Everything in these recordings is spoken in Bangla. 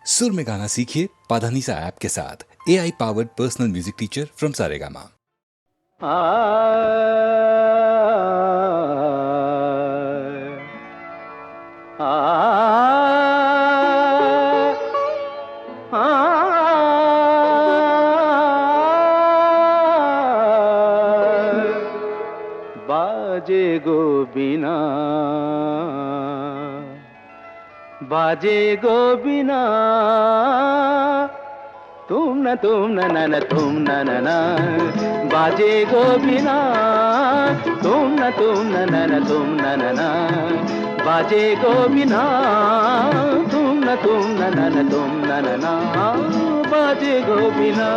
सुर में गाना सीखिए पाधानीसा ऐप के साथ। AI powered personal music teacher from Saregama. बाजे गो बिना, बाजे गो बिना, तुम न तुम न बाजे गो बिना, तुम न तुम न बाजे गो बिना, तुम न तुम न बाजे गो बिना।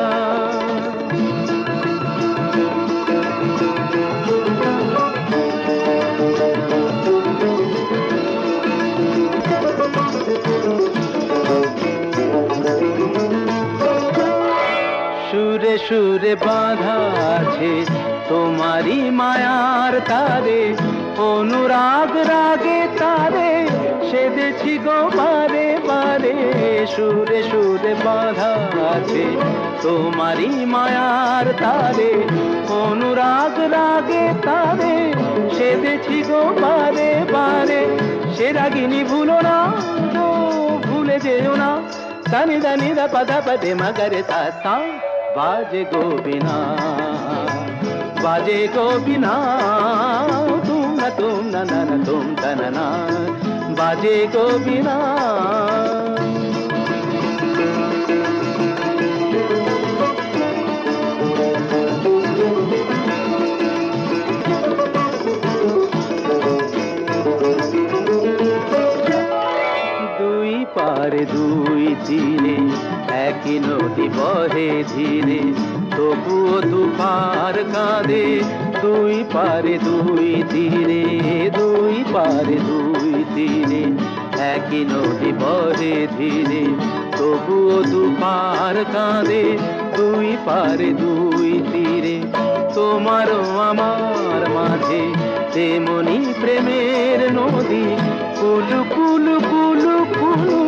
সুরে সুরে বাঁধা আছে তোমারি মায়ার তারে, অনুরাগ রাগে তারে সেদেছি গো বারে বারে। সুরে সুরে বাঁধা আছে তোমারি মায়ার তারে, অনুরাগ রাগে তারে সেদেছি গো বারে বারে। সে রাগিনী ভুলো না গো, ভুলে যেও না, দানি দানি দা পদা পদে মগরে তা সা। बाजे गो बिना, बाजे गो बिना, तुम न तुम तनना बाजे गो बिना। দুই পারে দুই তীরে একই নদী বহে ধীরে, তবুও দুপার কাঁদে। দুই পারে দুই তীরে, দুই পারে দুই তীরে একই নদী বহে ধীরে, তবুও দুপার কাঁদে। দুই পারে দুই তীরে তোমারও আমার মাঝে তেমনি প্রেমের নদী, কুলু কুলু কুলু কুলু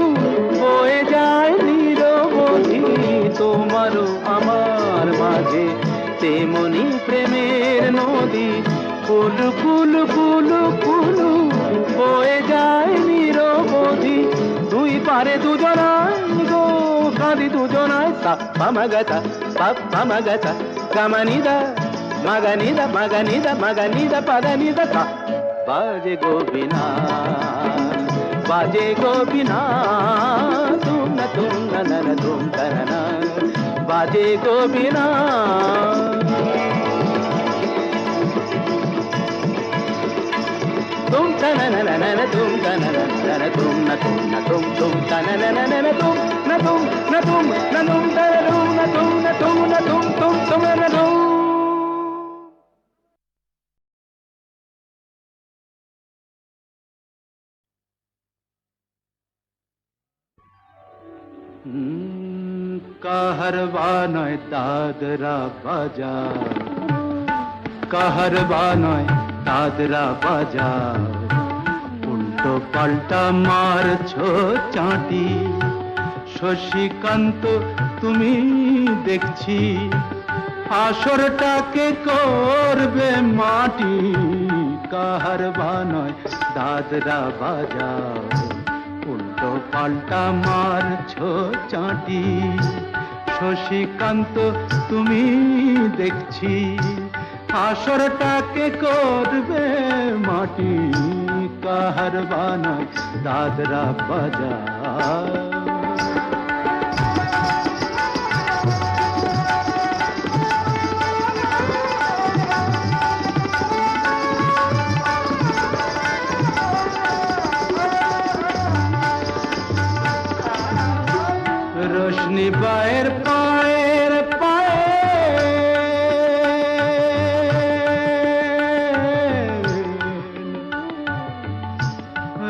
বয়ে যায় নিরবধি। তোমারও আমার মাঝে তেমনি প্রেমের নদী, কুলু কুলু কুলু কুলু বয়ে যায় নিরবধি। দুই পারে দুজনায় গো কাঁদি দুজনায়, সাপ্পা মাগাতা পাপ্পা মাগাতা গামানিদা মাগানিদা মাগানিদা মাগানিদা পাদানিদা সা। बाजे गो बिना, बाजे गो बिना, तुम न तुम तनना बाजे गो बिना। तुम तनना तुम तनना तुम न तुम तनना तुम न तुम न तुम न तुम न तुम न तुम न तुम तुम न तुम। কাহারবা নয় দাদরা বাজার, কাহারবা নয় দাদরা বাজার, উল্টো পাল্টা মারছো চাঁটি। শশীকান্ত তুমি দেখছি আসরটাকে করবে মাটি। কাহারবা নয় দাদরা বাজার, উল্টো পাল্টা মারছো চাঁটি। শশীকান্ত তুমি দেখছি আসরটাকে করবে মাটি। কাহারবা নয় দাদরা বাজার। रोशनी बाहर पाएर पाए,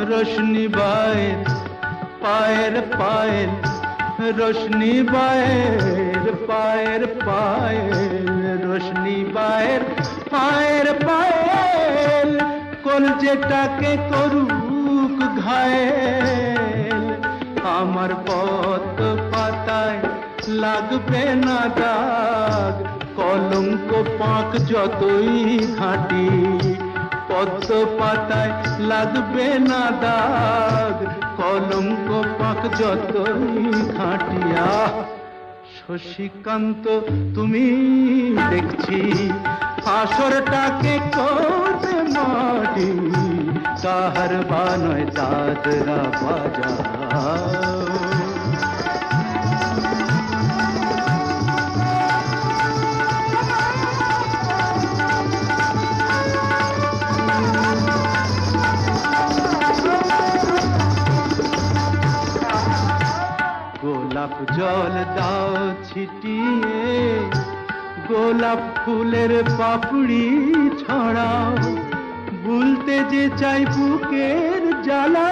रोशनी बाहर पाएर पाएर, रोशनी बाहर पाएर पाएर, रोशनी बाहर पाएर पाएर। কলজেটাকে করুক ঘায়েল, আমার পদ্ম পাতায় লাগবে না দাগ, কলঙ্ক পাক যতই ঘাঁটি। পদ্ম পাতায় লাগবে না দাগ, কলঙ্ক পাক যতই ঘাঁটিয়া। শশীকান্ত তুমি দেখছি আসরটাকে করবে মাটি, কাহার বানয় দাদরা বাজা। গোলাপ জল দাও ছিটিয়ে, গোলাপ ফুলের পাপড়ি ছড়াও, ভুলতে যে চাই বুকের জ্বালা,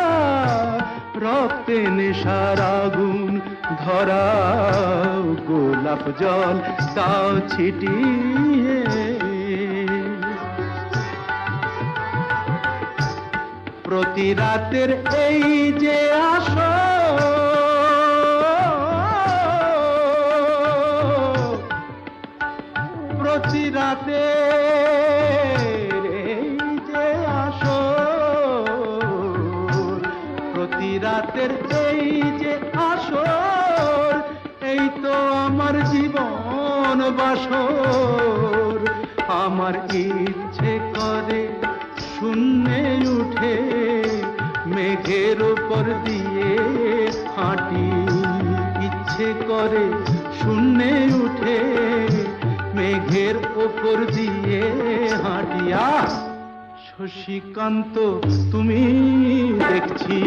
রক্তে নেশার আগুন ধরাও। গোলাপ জল দাও ছিটিয়ে, প্রতি রাতের এই যে আসো, প্রতি রাতের এই যে আসর, প্রতি রাতের এই যে আসর, এই তো আমার জীবন বাসর। আমার ইচ্ছে করে শূন্যে উঠে মেঘের উপর দিয়ে হাঁটি, ইচ্ছে করে শূন্যে উঠে মেঘের উপর দিয়ে হাঁটিয়া। শশীকান্ত তুমি দেখছি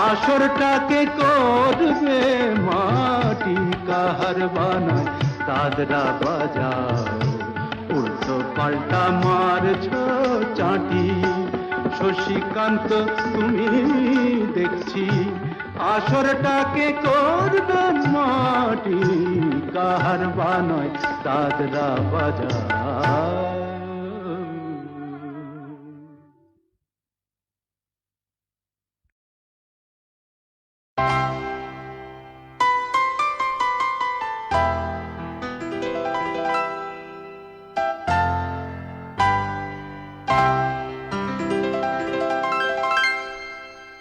আসরটাকে করবে মাটি, কাহার বানায় দাদরা বাজাও, উল্টো পাল্টা মারছ চাটি। শশীকান্ত তুমি দেখছি আসরটাকে করবে মাটি, কাহার বানয় দাদরা বাজা।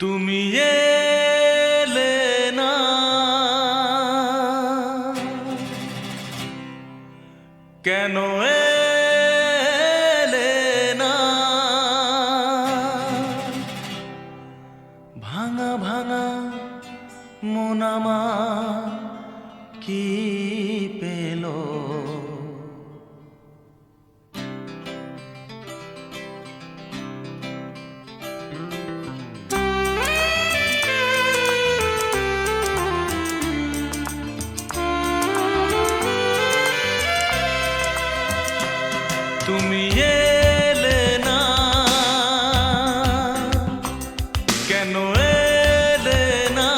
তুমি এলে না, কেন এলে না, ভাঙা ভাঙা মন আমার কি পেল। তুমি এলে না, কেন এলে না,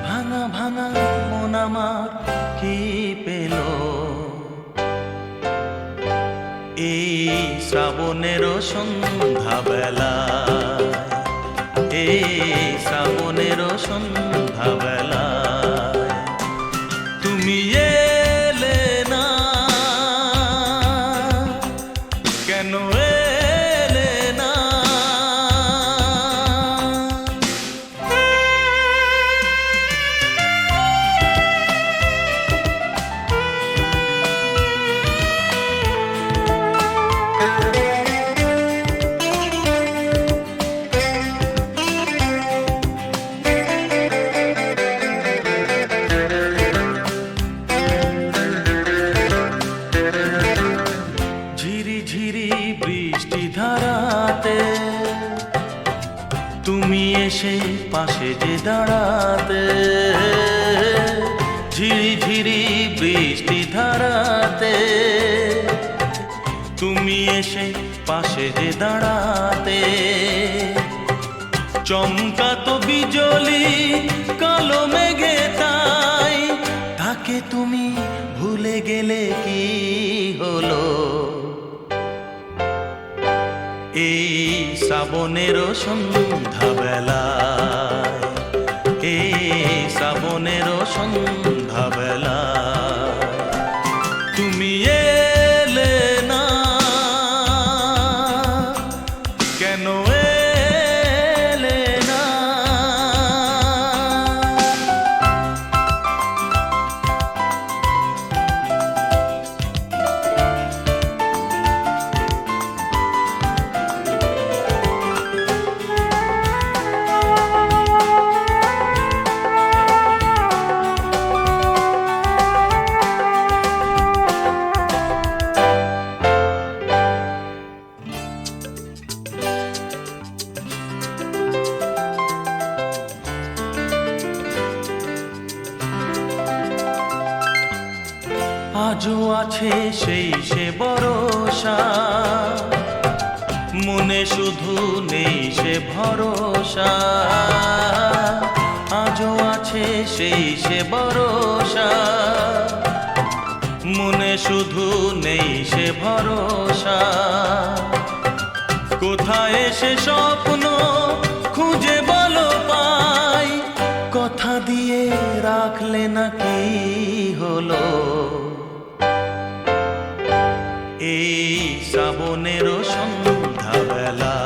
ভাঙা ভাঙা মন আমার কি পেল। এই শ্রাবণের সন্ধ্যা বেলায়, এই শ্রাবণের সন্ধ্যা বেলায় তুমি এলে না, কেন এলে না। ঝিরি ঝিরি বৃষ্টি ধারাতে তুমি এসে পাশে যে দাঁড়াতে, ঝিরি ঝিরি বৃষ্টি ধারাতে তুমি এসে পাশে যে দাঁড়াতে। চমকাতো বিজলি কালো মেঘে তাই, তাকে তুমি ভুলে গেলে কি হলো। এই শ্রাবণেরও সন্ধ্যাবেলায়, এই শ্রাবণেরও সন্ধ্যাবেলায় তুমি এলে না, কেন এলে না? আজও আছে সেই সে ভরসা, মনে শুধু নেই সে ভরসা। আজও আছে সেই সে ভরসা, মনে শুধু নেই সে ভরসা। কোথায় সে স্বপ্ন খুঁজে বলো পাই, কথা দিয়ে রাখলে না কি হলো? এই শ্রাবণেরও সন্ধ্যাবেলা,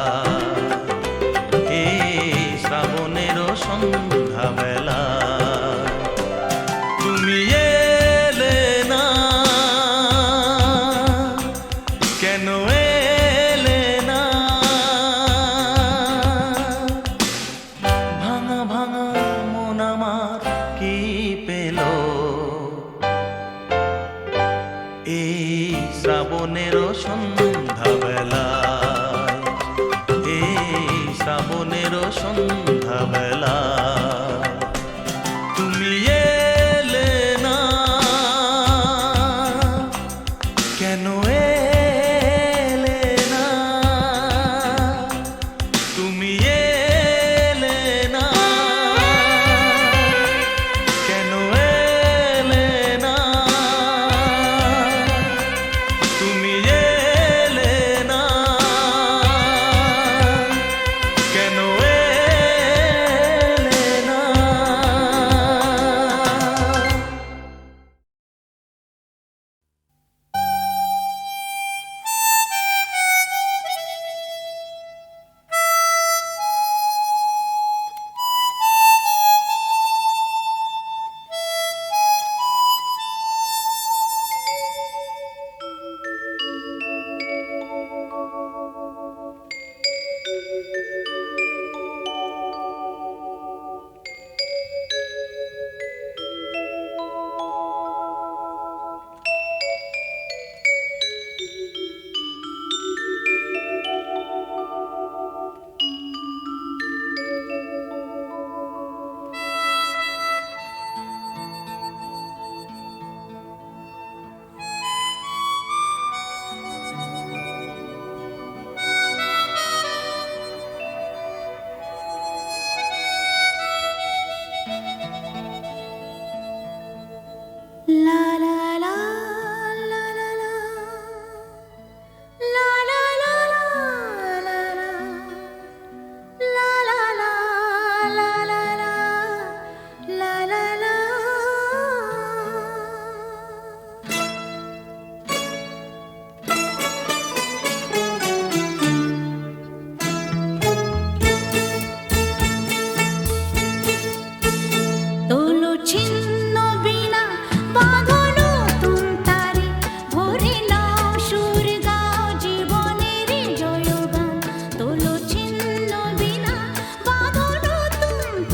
এই শ্রাবণেরও সন্ধ্যাবেলা তুমি এলে না, কেন এলে না? ভাঙা ভাঙা মন আমার কি পেল এই শ্রাবণেরও সন্ধ্যাবেলায়, এই শ্রাবণেরও সন্ধ্যাবেলায় তুমি এলে না, কেন এলে না? তুমি এলে না, কেন এলে না? তুমি এলে না, কেন এলে না?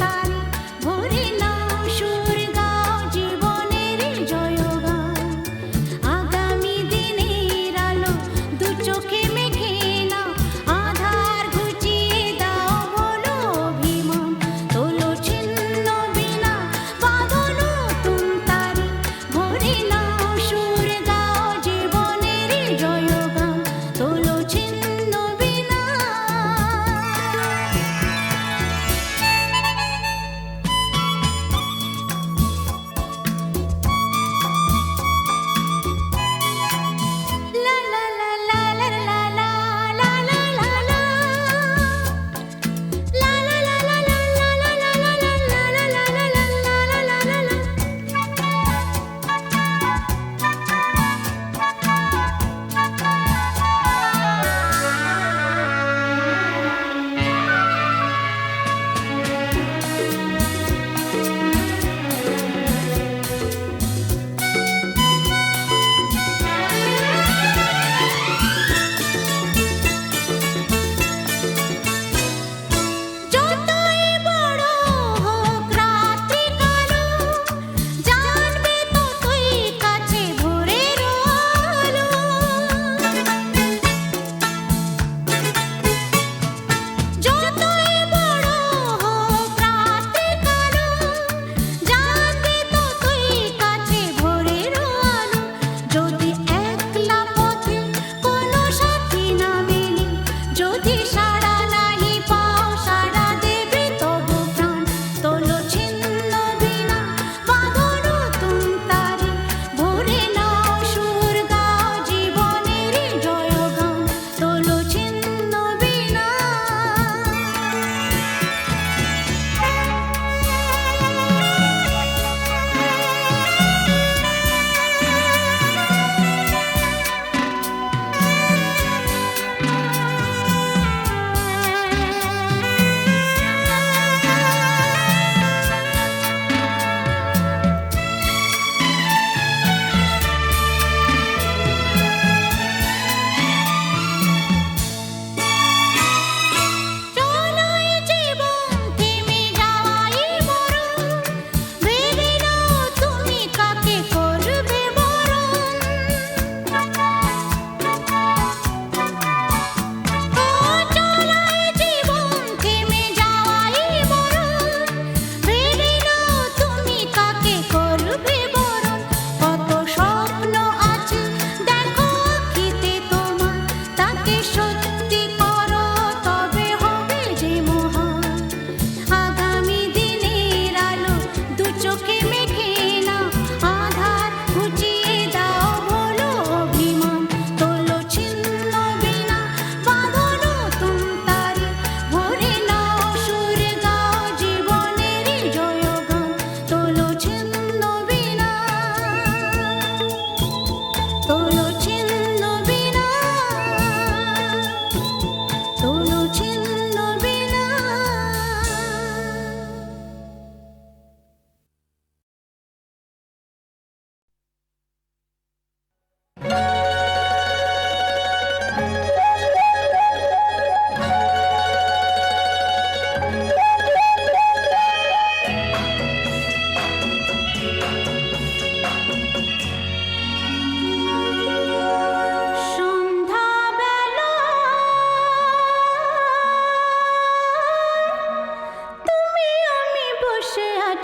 ता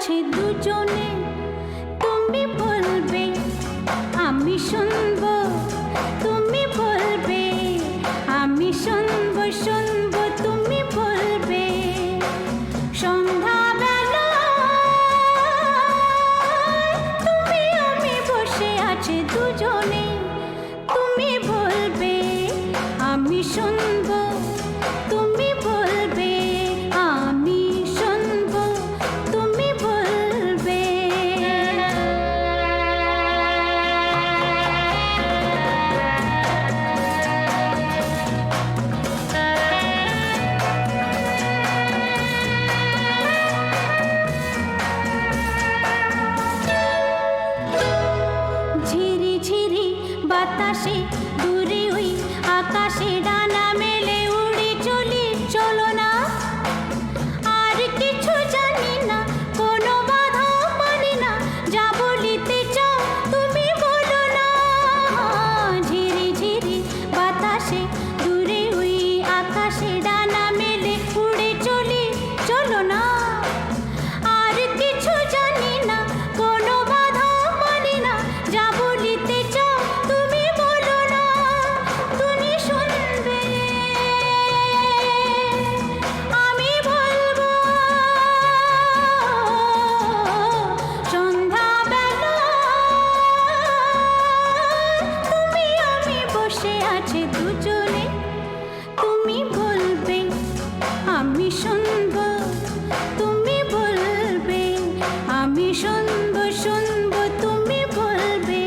আছে দুজনে, তুমি বলবে আমি শুনবো, তুমি বলবে আমি শুনবো, শুনবো তুমি বলবে। সন্ধ্যাবেলায় তুমি আমি বসে আছি দুজনে, তুমি বলবে আমি শুনবো, তুমি বলবে আমি শুনবো, তুমি বলবে। ঝিরি ঝিরি বাতাসে দূরে ওই আকাশে ডানা মেলে উড়ে চলি, চলো না আর কিছু জানি না, কোনো বাধা মানি না, যা বলিতে চাও তুমি বলো না। ঝিরি ঝিরি বাতাসে দূরে ওই আকাশে ডানা মেলে উড়ে চলি, চলো না আর কিছু জানি না, কোনো বাধা মানি না, যা বলিতে চাও তুমি বলো না। তুমি শুনবে আমি বলবো, সন্ধ্যাবেলা তুমি আমি বসে আছি দুজনে, তুমি বলবে আমি শুনবো, তুমি বলবে আমি শুনবো, শুনবো তুমি বলবে।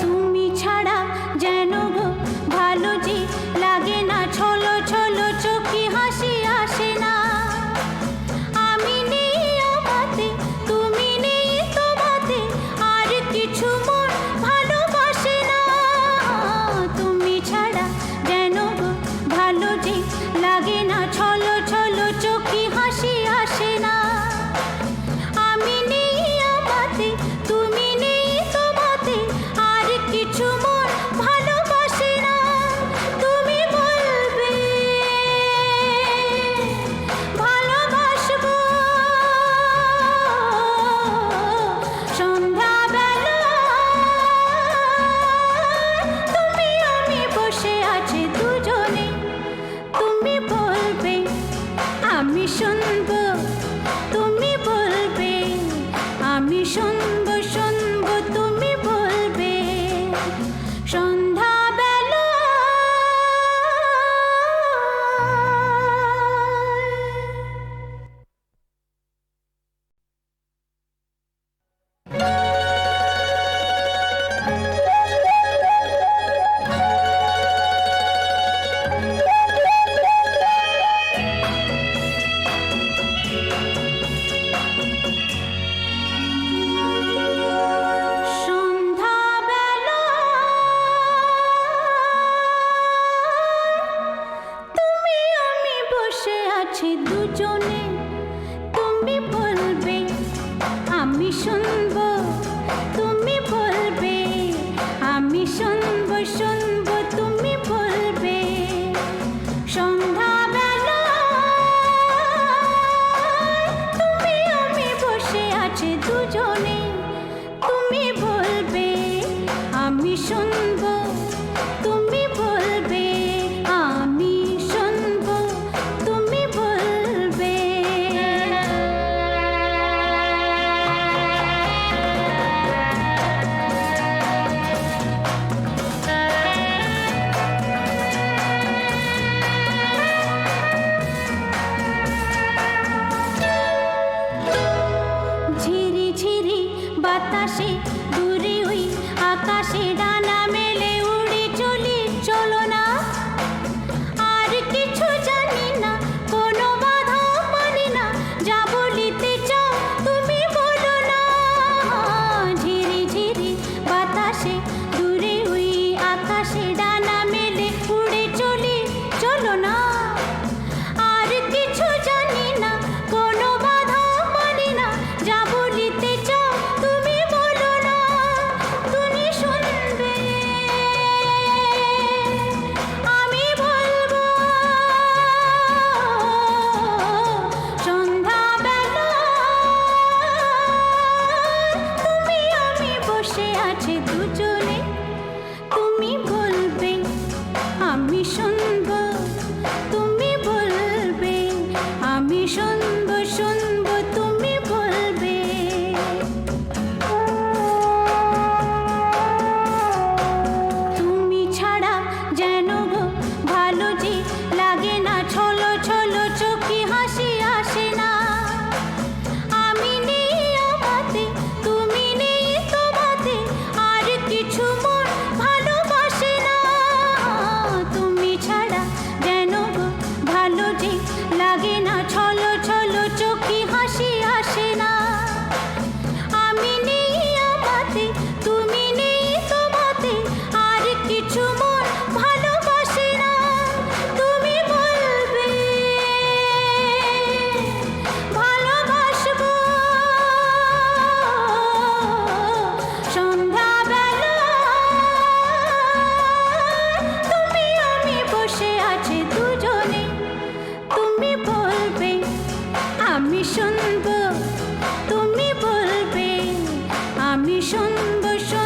তুমি ছাড়া যেন গো ভালো যে লাগে না, ছলো ছলো চোখে হাসি আসে না। আমি নেই আমাতে, তুমি নেই তোমাতে, আর কিছু মন ভালোবাসে না। তুমি ছাড়া যেন গো ভালো যে লাগে না, ছলো ছলো চোখে হাসি আসে না। আমি নেই আমাতে, তুমি নেই তোমাতে, আর কিছু মন ভালোবাসে না। তুমি বলবে ভালোবাসবো, সন্ধ্যাবেলা তুমি আমি বসে আছি দুজনে, তুমি বলবে আমি শুনবো, তুমি বলবে আমি শুনবো, শুনবো তুমি বলবে। সন্ধ্যাবেলা সন্ধ্যাবেলা তুমি আমি বসে আছি দুজনে, তুমি বলবে আমি শুনবো, তুমি বলবে আমি শুনবো, শুনবো তুমি বলবে। সন্ধ্যাবেলা তুমি আমি বসে আছি দুজনে, তুমি বলবে আমি শুনবো, তুমি বলবে আমি শুনবো, তুমি বলবে। ঝিরি ঝিরি বাতাসে দূরে ওই আকাশে ডানা মেলে উড়ে চলি, চলো না আর কিছু জানি না, কোনো বাধা মানি না, যা বলিতে চাও তুমি বলো না। ঝিরি ঝিরি বাতাসে দূরে ওই আকাশে ডানা মেলে উড়ে চলি, চলো না আর কিছু জানি না, কোনো বাধা মানি না, যা বলিতে চাও তুমি বলো না। শুনবো তুমি বলবে, আমি শুনবো শুনবো তুমি বলবে। তুমি ছাড়া যেন গো ভালো যে লাগে না, ছলো ছলো চোখে হাসি আসে না। আমি নেই আমাতে, তুমি নেই তোমাতে, আর কিছু মন ভালোবাসে না। তুমি ছাড়া যেন গো ভালো যে লাগে না, ছলো ছলো চোখে হাসি আসে না। আমি নেই আমাতে, তুমি নেই তোমাতে, আর কিছু মন ভালোবাসে না। তুমি বলবে ভালোবাসবো সন্ধ্যাবেলা, তুমি আমি বসে আছি দুজনে। তুমি বলবে আমি শুনবো, তুমি বলবে আমি শুনবো শুনবো।